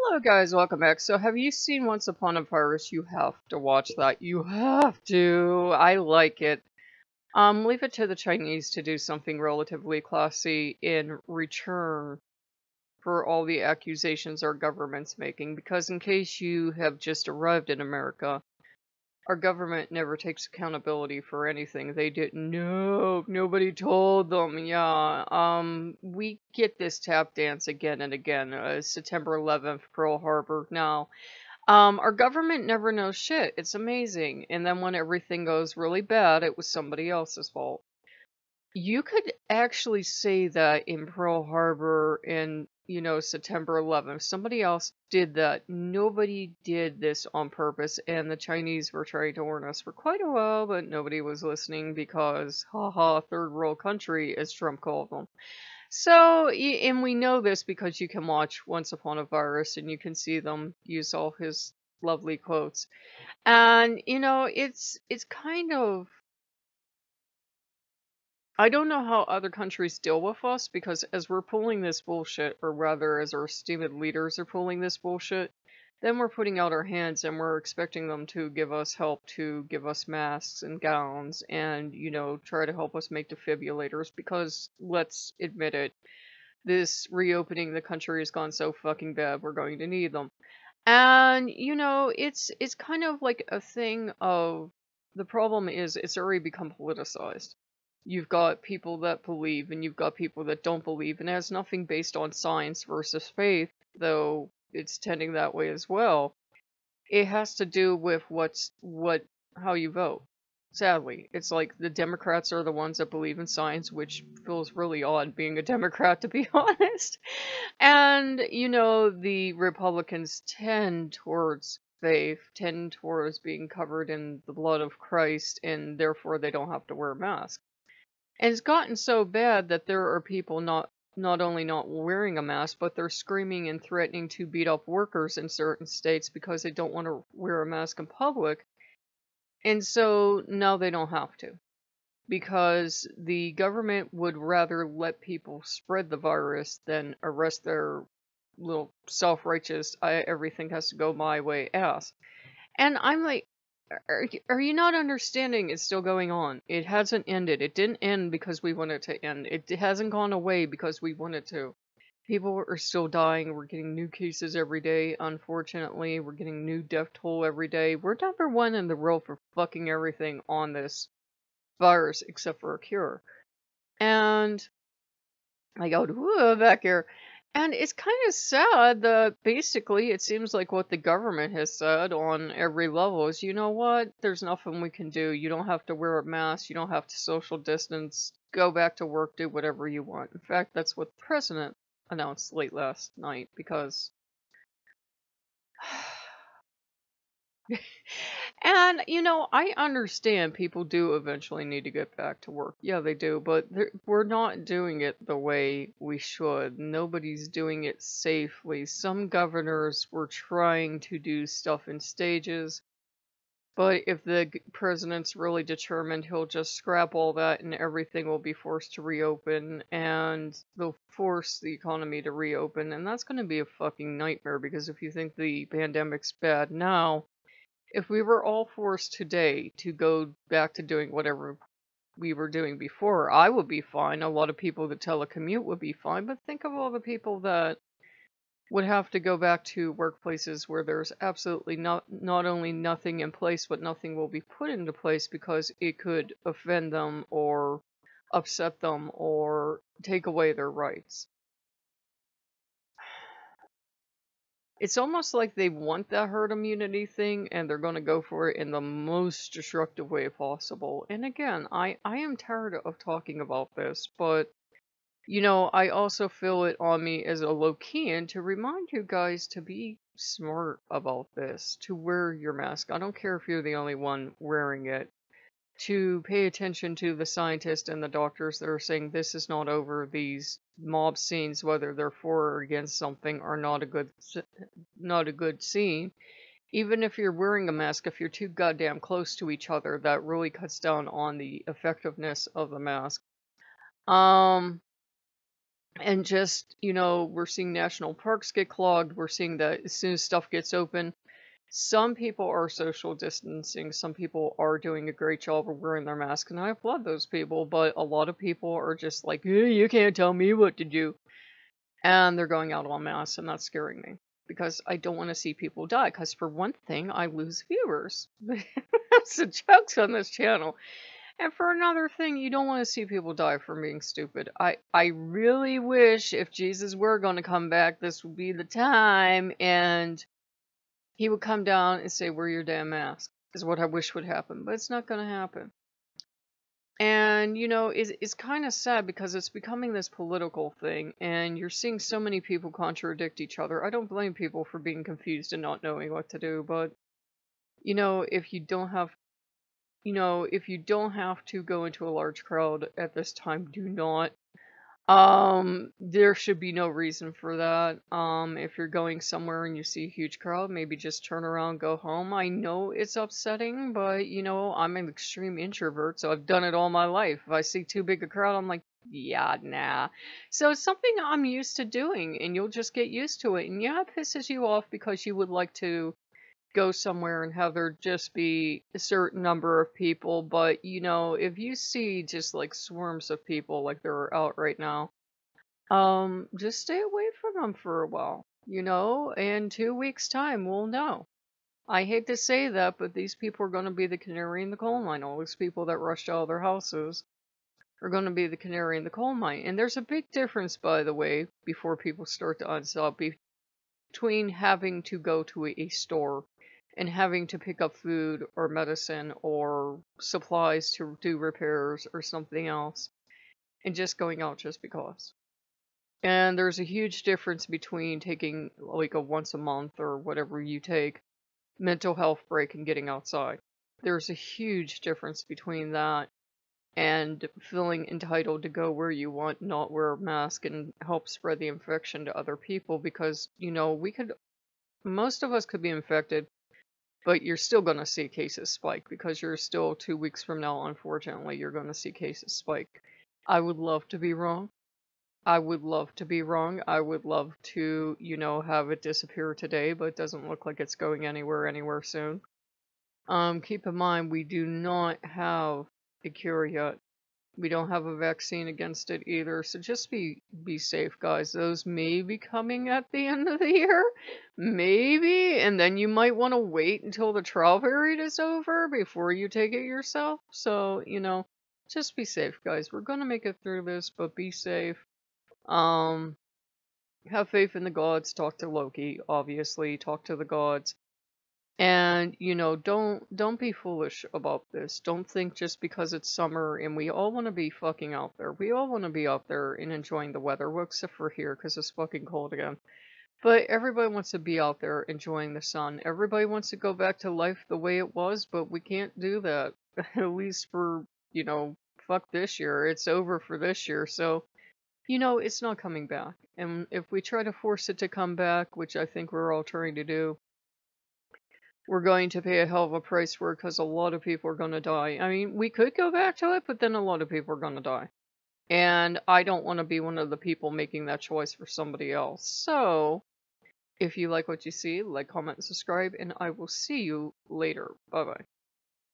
Hello guys, welcome back. So have you seen Once Upon a Virus? You have to watch that. You have to. I like it. Leave it to the Chinese to do something relatively classy in return for all the accusations our government's making, because in case you have just arrived in America, our government never takes accountability for anything. They didn't know. Nobody told them. Yeah. We get this tap dance again and again. September 11th, Pearl Harbor. Now, our government never knows shit. It's amazing. And then when everything goes really bad, it was somebody else's fault. You could actually say that in Pearl Harbor in, September 11th. Somebody else did that. Nobody did this on purpose, and the Chinese were trying to warn us for quite a while, but nobody was listening because, haha, third world country, as Trump called them. So, and we know this because you can watch Once Upon a Virus and you can see them use all his lovely quotes. And, it's kind of, I don't know how other countries deal with us, because as we're pulling this bullshit, or rather as our esteemed leaders are pulling this bullshit, then we're putting out our hands and we're expecting them to give us help, to give us masks and gowns and, try to help us make defibrillators, because let's admit it, this reopening the country has gone so fucking bad, we're going to need them. And, it's kind of like a thing of, the problem is it's already become politicized. You've got people that believe and you've got people that don't believe, and it has nothing based on science versus faith, though it's tending that way as well. It has to do with how you vote. Sadly, it's like the Democrats are the ones that believe in science, which feels really odd being a Democrat, to be honest. And, the Republicans tend towards faith, tend towards being covered in the blood of Christ, and therefore they don't have to wear a mask. And it's gotten so bad that there are people not only not wearing a mask, but they're screaming and threatening to beat up workers in certain states because they don't want to wear a mask in public. And so now they don't have to, because the government would rather let people spread the virus than arrest their little self-righteous, everything has to go my way ass. And I'm like, are you not understanding? It's still going on. It hasn't ended. It didn't end because we wanted it to end. It hasn't gone away because we wanted to. People are still dying. We're getting new cases every day, unfortunately. We're getting new death toll every day. We're number one in the world for fucking everything on this virus except for a cure. And I go back here. And it's kind of sad that basically it seems like what the government has said on every level is, you know what, there's nothing we can do. You don't have to wear a mask. You don't have to social distance. Go back to work. Do whatever you want. In fact, that's what the president announced late last night, because and, I understand people do eventually need to get back to work. Yeah, they do, but we're not doing it the way we should. Nobody's doing it safely. Some governors were trying to do stuff in stages, but if the president's really determined, he'll just scrap all that and everything will be forced to reopen, and they'll force the economy to reopen, and that's going to be a fucking nightmare, because if you think the pandemic's bad now, if we were all forced today to go back to doing whatever we were doing before, I would be fine. A lot of people that telecommute would be fine, but think of all the people that would have to go back to workplaces where there's absolutely not only nothing in place, but nothing will be put into place because it could offend them or upset them or take away their rights. It's almost like they want that herd immunity thing, and they're going to go for it in the most destructive way possible. And again, I am tired of talking about this, but, I also feel it on me as a Lokean to remind you guys to be smart about this, to wear your mask. I don't care if you're the only one wearing it. To pay attention to the scientists and the doctors that are saying this is not over. These mob scenes, whether they're for or against something, are not a good scene. Even if you're wearing a mask, if you're too goddamn close to each other, that really cuts down on the effectiveness of the mask. And just, we're seeing national parks get clogged. We're seeing that as soon as stuff gets open, some people are social distancing. Some people are doing a great job of wearing their mask, and I applaud those people. But a lot of people are just like, hey, you can't tell me what to do. And they're going out en masse, and that's scaring me. Because I don't want to see people die. Because for one thing, I lose viewers. That's the jokes on this channel. And for another thing, you don't want to see people die from being stupid. I really wish if Jesus were going to come back, this would be the time, and he would come down and say, wear your damn mask, is what I wish would happen. But it's not going to happen. And, it's kind of sad because it's becoming this political thing, and you're seeing so many people contradict each other. I don't blame people for being confused and not knowing what to do, but, if you don't have if you don't have to go into a large crowd at this time, do not. There should be no reason for that. If you're going somewhere and you see a huge crowd, maybe just turn around, go home. I know it's upsetting, but I'm an extreme introvert, so I've done it all my life. If I see too big a crowd, I'm like, yeah, nah. So it's something I'm used to doing, and you'll just get used to it. And yeah, it pisses you off because you would like to go somewhere and have there just be a certain number of people, but if you see just like swarms of people like they're out right now, just stay away from them for a while. In 2 weeks time we'll know. I hate to say that, but these people are going to be the canary in the coal mine. All these people that rushed out of their houses are going to be the canary in the coal mine. And there's a big difference, by the way, before people start to unstop, between having to go to a store and having to pick up food or medicine or supplies to do repairs or something else, and just going out just because. And there's a huge difference between taking like a once a month or whatever you take mental health break and getting outside. There's a huge difference between that and feeling entitled to go where you want, not wear a mask and help spread the infection to other people, because most of us could be infected, but you're still going to see cases spike because you're still 2 weeks from now, unfortunately, you're going to see cases spike. I would love to be wrong. I would love to be wrong. I would love to, have it disappear today, but it doesn't look like it's going anywhere soon. Keep in mind, we do not have a cure yet. We don't have a vaccine against it either, so just be safe, guys. Those may be coming at the end of the year, maybe, and then you might want to wait until the trial period is over before you take it yourself. So, just be safe, guys. We're gonna make it through this, but be safe. Have faith in the gods. Talk to Loki, obviously. Talk to the gods. And, don't be foolish about this. Don't think just because it's summer and we all want to be fucking out there. We all want to be out there and enjoying the weather, well, except for here because it's fucking cold again. But everybody wants to be out there enjoying the sun. Everybody wants to go back to life the way it was, but we can't do that. At least for, fuck this year. It's over for this year, so, it's not coming back. And if we try to force it to come back, which I think we're all trying to do, we're going to pay a hell of a price for it because a lot of people are going to die. I mean, we could go back to it, but then a lot of people are going to die. And I don't want to be one of the people making that choice for somebody else. So, if you like what you see, like, comment, and subscribe, and I will see you later. Bye-bye.